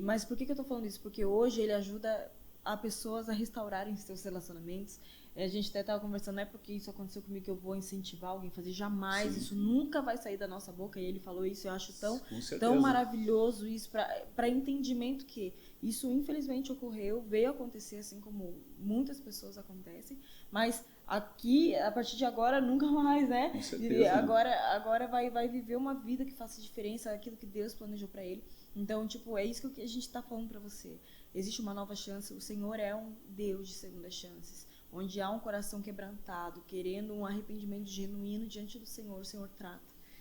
Mas por que eu tô falando isso? Porque hoje ele ajuda a pessoas a restaurarem seus relacionamentos. A gente até estava conversando, não é porque isso aconteceu comigo que eu vou incentivar alguém a fazer, jamais. Sim. Isso nunca vai sair da nossa boca, e ele falou isso, eu acho tão maravilhoso isso, para entendimento que isso infelizmente ocorreu, veio acontecer assim como muitas pessoas acontecem, mas aqui, a partir de agora, nunca mais, né? Com certeza. Agora vai viver uma vida que faça diferença, aquilo que Deus planejou para ele. Então, tipo, é isso que a gente está falando para você. Existe uma nova chance, o Senhor é um Deus de segundas chances. Onde há um coração quebrantado, querendo um arrependimento genuíno diante do Senhor, o Senhor trata.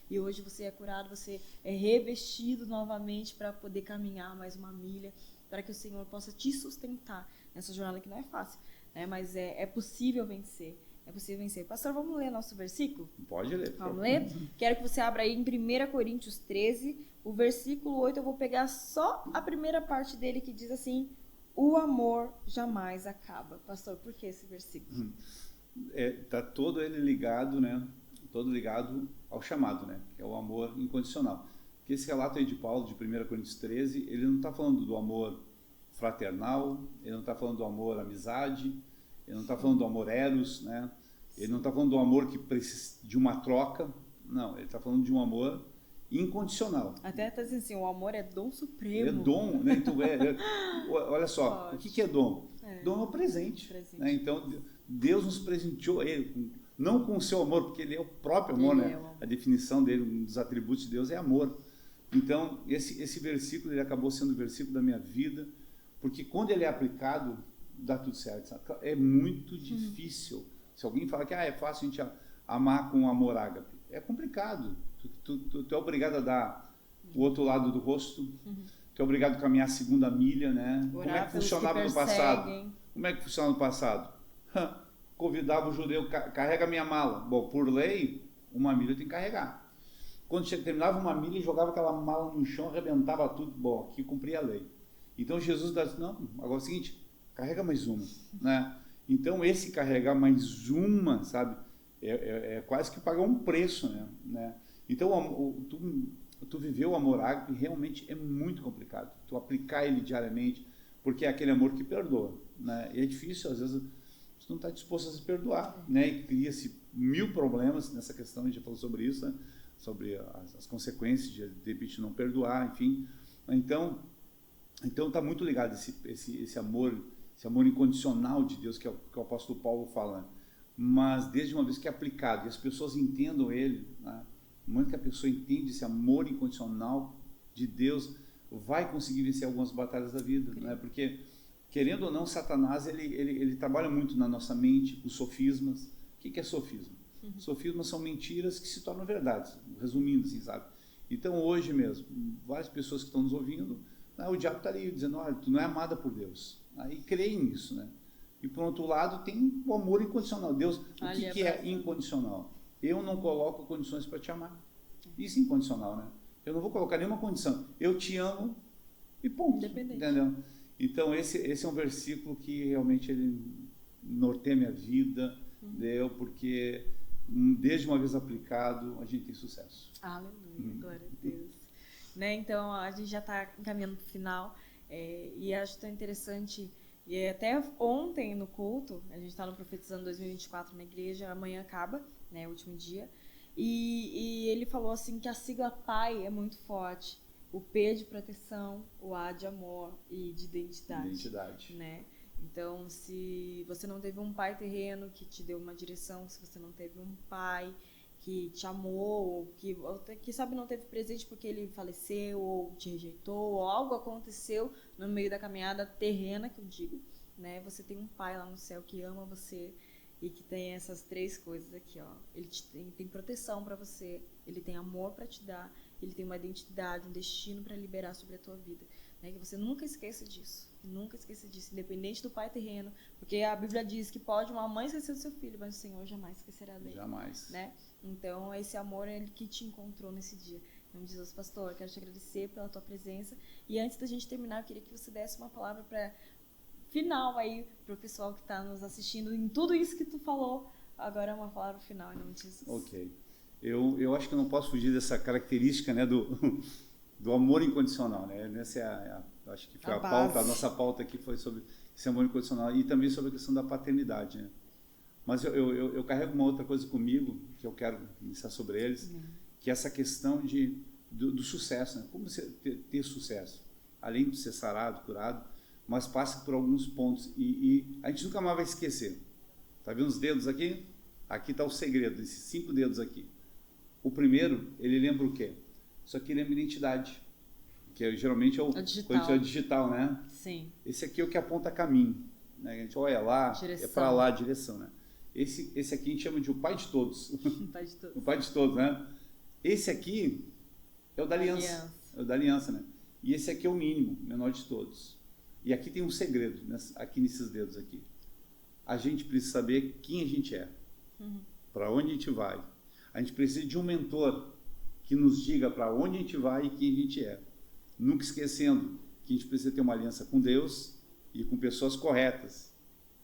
E hoje você é curado, você é revestido novamente para poder caminhar mais uma milha, para que o Senhor possa te sustentar nessa jornada que não é fácil, né? Mas é possível vencer. É possível vencer. Pastor, vamos ler nosso versículo? Pode ler. Vamos ler? Quero que você abra aí em 1 Coríntios 13, o versículo 8, eu vou pegar só a primeira parte dele que diz assim: o amor jamais acaba. Pastor, por que esse versículo? Tá todo ele ligado, né? Todo ligado ao chamado, né? Que é o amor incondicional. Porque esse relato aí de Paulo, de 1 Coríntios 13, ele não está falando do amor fraternal, ele não está falando do amor amizade, ele não está falando do amor eros, né? Ele não está falando do amor que precisa de uma troca, não, ele está falando de um amor incondicional. Até está dizendo assim, o amor é dom supremo. É dom, né? Então, olha só, o que é dom? Dom é o presente. Né? Então, Deus nos presenteou ele, não com o seu amor, porque ele é o próprio amor, né? A definição dele, um dos atributos de Deus é amor. Então, esse versículo ele acabou sendo o versículo da minha vida, porque quando ele é aplicado, dá tudo certo. Sabe? É muito difícil. Se alguém fala que é fácil a gente amar com amor ágape, é complicado. Tu é obrigado a dar o outro lado do rosto, tu é obrigado a caminhar a segunda milha, né? Como é que funcionava no passado? Como é que funcionava no passado? Convidava o judeu, carrega minha mala. Bom, por lei, uma milha tem que carregar. Quando terminava uma milha, jogava aquela mala no chão, arrebentava tudo. Bom, aqui cumpria a lei. Então Jesus disse, não, agora é o seguinte, carrega mais uma, né? Então esse carregar mais uma, sabe, é quase que pagar um preço, né? Então tu viver o amor ágape realmente é muito complicado. Tu aplicar ele diariamente, porque é aquele amor que perdoa, né? E é difícil, às vezes, tu não está disposto a se perdoar, né? E cria-se 1000 problemas nessa questão, a gente já falou sobre isso, né? Sobre as consequências de repente não perdoar, enfim. Então está muito ligado esse amor incondicional de Deus que o apóstolo Paulo fala. Mas desde uma vez que é aplicado e as pessoas entendam ele, né? No momento que a pessoa entende esse amor incondicional de Deus, vai conseguir vencer algumas batalhas da vida, né? Porque querendo ou não, Satanás ele trabalha muito na nossa mente, os sofismas. O que é sofisma? Sofismas são mentiras que se tornam verdades, resumindo assim, sabe? Então hoje mesmo, várias pessoas que estão nos ouvindo, o diabo está ali dizendo, olha, tu não é amada por Deus. Aí creem nisso, né? E por outro lado tem o amor incondicional. Deus, o que é incondicional? Eu não coloco condições para te amar. Isso é incondicional, né? Eu não vou colocar nenhuma condição. Eu te amo e ponto. Entendeu? Então esse é um versículo que realmente ele norteia minha vida, porque desde uma vez aplicado, a gente tem sucesso. Aleluia, glória a Deus. Né? Então, a gente já está caminhando para o final, e acho tão interessante, e até ontem no culto, a gente está no Profetizando 2024 na igreja, amanhã acaba, né, o último dia, e ele falou assim que a sigla PAI é muito forte, o P de proteção, o A de amor e de identidade. Né? Então, se você não teve um pai terreno que te deu uma direção, se você não teve um pai que te amou, ou que sabe não teve presente porque ele faleceu, ou te rejeitou, ou algo aconteceu no meio da caminhada terrena, que eu digo, né? Você tem um pai lá no céu que ama você e que tem essas 3 coisas aqui, ó. Ele tem proteção para você, ele tem amor para te dar, ele tem uma identidade, um destino para liberar sobre a tua vida. Né? Que você nunca esqueça disso. Nunca esqueça disso, independente do pai terreno, porque a Bíblia diz que pode uma mãe esquecer do seu filho, mas o Senhor jamais esquecerá dele. Jamais. Né? Então, esse amor é ele que te encontrou nesse dia. Em nome de Jesus, pastor, quero te agradecer pela tua presença. E antes da gente terminar, eu queria que você desse uma palavra final aí para o pessoal que está nos assistindo em tudo isso que tu falou. Agora uma palavra final, em nome de Jesus. Ok. Eu acho que eu não posso fugir dessa característica, né, do amor incondicional, né? Essa acho que foi a nossa pauta aqui foi sobre esse amor incondicional e também sobre a questão da paternidade, né? Mas eu carrego uma outra coisa comigo que eu quero iniciar sobre eles, que é essa questão do sucesso, né? Como você ter sucesso, além de ser sarado, curado, mas passa por alguns pontos e a gente nunca mais vai esquecer. Tá vendo os dedos aqui? Aqui está o segredo, esses 5 dedos aqui. O primeiro, ele lembra o quê? Isso aqui lembra identidade, que geralmente é o digital, né? Sim. Esse aqui é o que aponta caminho, né? A gente olha lá, direção. É para lá a direção, né? Esse aqui a gente chama de o pai de todos. O pai de todos. O pai de todos, né? Esse aqui é o da aliança. É o da aliança, né? E esse aqui é o mínimo, o menor de todos. E aqui tem um segredo, aqui nesses dedos aqui. A gente precisa saber quem a gente é, para onde a gente vai. A gente precisa de um mentor que nos diga para onde a gente vai e quem a gente é. Nunca esquecendo que a gente precisa ter uma aliança com Deus e com pessoas corretas.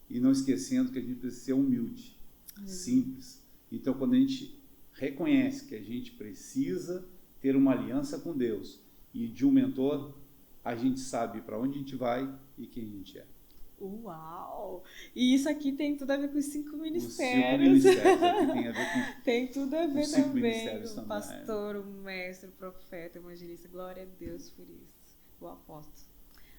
E não esquecendo que a gente precisa ser humilde, simples. Então, quando a gente reconhece que a gente precisa ter uma aliança com Deus e de um mentor, a gente sabe para onde a gente vai e quem a gente é. Uau! E isso aqui tem tudo a ver com os 5 ministérios. Os 5 ministérios aqui tem a ver com tem tudo a ver também. O também. Pastor, o mestre, o profeta, o evangelista. Glória a Deus por isso. O apóstolo.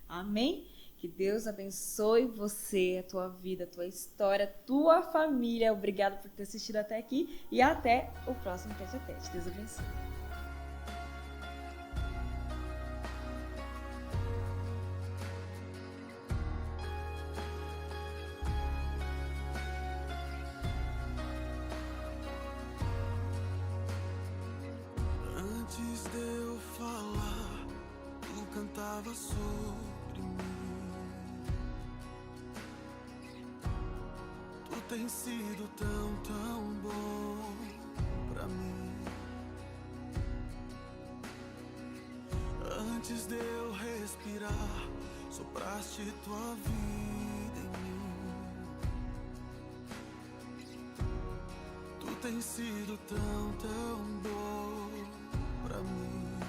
Amém? Que Deus abençoe você, a tua vida, a tua história, a tua família. Obrigado por ter assistido até aqui e até o próximo Tete a Tete. Deus abençoe. Antes de eu falar, tu cantava sobre mim. Tu tens sido tão, tão bom pra mim. Antes de eu respirar, sopraste tua vida em mim. Tu tens sido tão, tão bom pra mim.